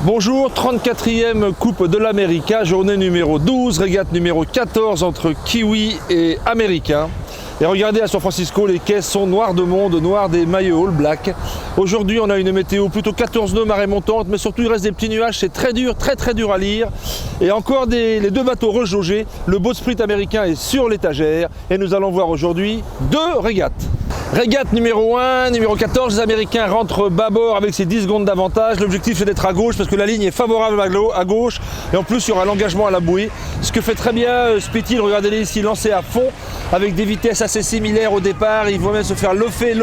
Bonjour, 34e Coupe de l'América, journée numéro 12, régate numéro 14 entre Kiwi et Américains. Et regardez à San Francisco, les quais sont noirs de monde, noirs des maillots All Black. Aujourd'hui, on a une météo plutôt 14 nœuds, marée montante, mais surtout il reste des petits nuages, c'est très dur à lire. Et encore les deux bateaux rejaugés, le boat sprint américain est sur l'étagère et nous allons voir aujourd'hui deux régates. Régate numéro 1, numéro 14, les Américains rentrent bâbord avec ses 10 secondes d'avantage. L'objectif c'est d'être à gauche parce que la ligne est favorable à gauche et en plus il y aura l'engagement à la bouée. Ce que fait très bien Spithill, regardez-les ici, lancé à fond avec des vitesses assez similaires au départ. Il va même se faire lofer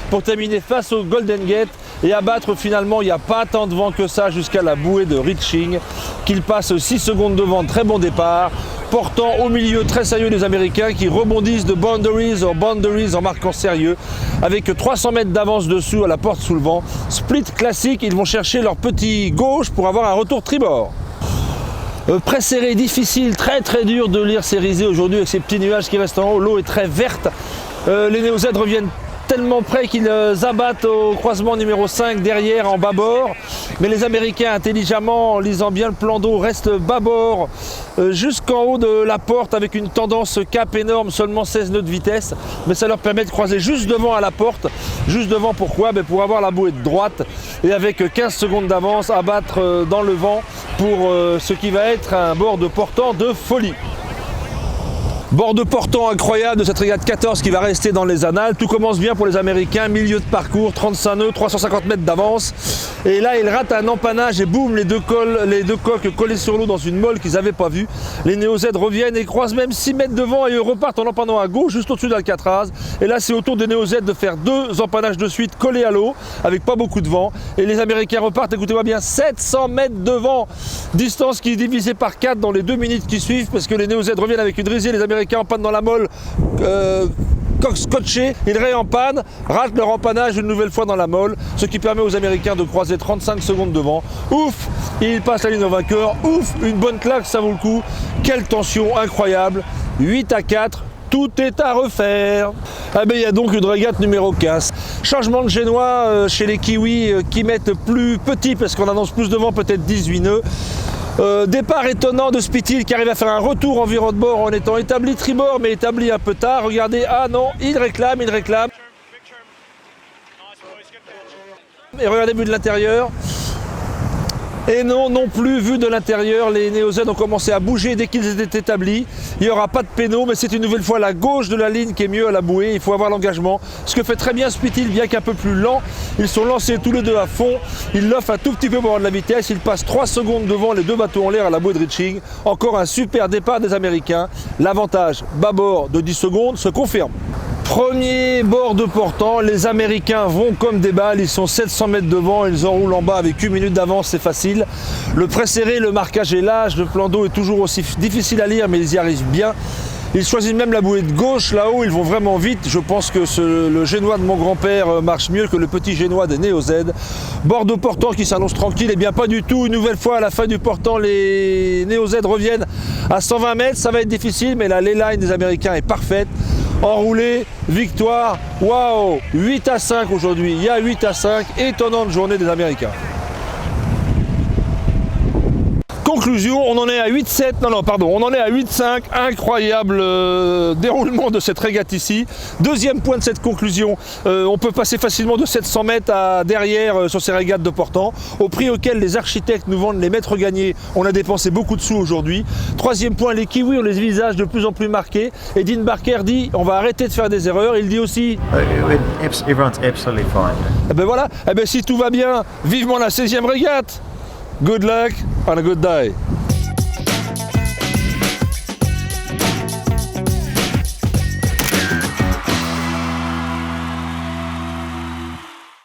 pour terminer face au Golden Gate et abattre finalement, il n'y a pas tant de vent que ça jusqu'à la bouée de Reaching qu'il passe 6 secondes de vent, très bon départ. Portant au milieu très sérieux des Américains qui rebondissent de boundaries en marquant sérieux avec 300 mètres d'avance dessous à la porte sous le vent. Split classique, ils vont chercher leur petit gauche pour avoir un retour tribord. Pré-serré, difficile, très dur de lire ces risées aujourd'hui avec ces petits nuages qui restent en haut. L'eau est très verte. Les Néo-Z reviennent tellement près qu'ils abattent au croisement numéro 5 derrière en bâbord. Mais les Américains, intelligemment, en lisant bien le plan d'eau, restent bâbord jusqu'en haut de la porte avec une tendance cap énorme, seulement 16 nœuds de vitesse. Mais ça leur permet de croiser juste devant à la porte. Juste devant, pourquoi? Pour avoir la bouée de droite et avec 15 secondes d'avance, abattre dans le vent pour ce qui va être un bord de portant de folie. Bord de portant incroyable de cette régate 14 qui va rester dans les annales. Tout commence bien pour les Américains, milieu de parcours, 35 nœuds, 350 mètres d'avance. Et là, ils ratent un empannage et boum, les deux coques collées sur l'eau dans une molle qu'ils n'avaient pas vue. Les Néo-Z reviennent et croisent même 6 mètres devant et repartent en empannant à gauche, juste au-dessus d'Alcatraz. Et là, c'est au tour des Néo-Z de faire deux empannages de suite collés à l'eau, avec pas beaucoup de vent. Et les Américains repartent, écoutez-moi bien, 700 mètres devant. Distance qui est divisée par 4 dans les 2 minutes qui suivent, parce que les Néo-Z reviennent avec une risée, les Américains en panne dans la molle, coque scotché, ils réempannent, ratent leur empannage une nouvelle fois dans la molle, ce qui permet aux Américains de croiser 35 secondes devant. Ouf, ils passent la ligne au vainqueur, ouf, une bonne claque, ça vaut le coup. Quelle tension incroyable, 8-4. Tout est à refaire. Ah ben il y a donc une régate numéro 15. Changement de génois chez les Kiwis qui mettent plus petit parce qu'on annonce plus de vent, peut-être 18 nœuds. Départ étonnant de Spithill qui arrive à faire un retour en virant de bord en étant établi tribord mais établi un peu tard. Regardez, ah non, il réclame. Et regardez vu de l'intérieur. Et non plus, vu de l'intérieur, les Néo-Z ont commencé à bouger dès qu'ils étaient établis. Il n'y aura pas de pénaux, mais c'est une nouvelle fois la gauche de la ligne qui est mieux à la bouée. Il faut avoir l'engagement. Ce que fait très bien Spithill, bien qu'un peu plus lent. Ils sont lancés tous les deux à fond. Ils l'offrent un tout petit peu pour avoir de la vitesse. Ils passent 3 secondes devant les deux bateaux en l'air à la bouée de Reaching. Encore un super départ des Américains. L'avantage bâbord de 10 secondes se confirme. Premier bord de portant, les Américains vont comme des balles, ils sont 700 mètres devant, ils enroulent en bas avec 8 minutes d'avance, c'est facile. Le pré-serré, le marquage est large, le plan d'eau est toujours aussi difficile à lire, mais ils y arrivent bien. Ils choisissent même la bouée de gauche, là-haut, ils vont vraiment vite. Je pense que le génois de mon grand-père marche mieux que le petit génois des Néo-Z. Bord de portant qui s'annonce tranquille, et bien pas du tout. Une nouvelle fois, à la fin du portant, les Néo-Z reviennent à 120 mètres. Ça va être difficile, mais la lay-line des Américains est parfaite. Enroulé, victoire, waouh, 8-5 aujourd'hui, il y a 8-5, étonnante journée des Américains. Conclusion, on en est à 8-7, on en est à 8-5, incroyable déroulement de cette régate ici. Deuxième point de cette conclusion, on peut passer facilement de 700 mètres à derrière sur ces régates de portant, au prix auquel les architectes nous vendent les mètres gagnés, on a dépensé beaucoup de sous aujourd'hui. Troisième point, les Kiwis ont les visages de plus en plus marqués, et Dean Barker dit on va arrêter de faire des erreurs, il dit aussi everyone's absolutely fine. Et ben voilà, si tout va bien, vivement la 16e régate. Good luck and a good day.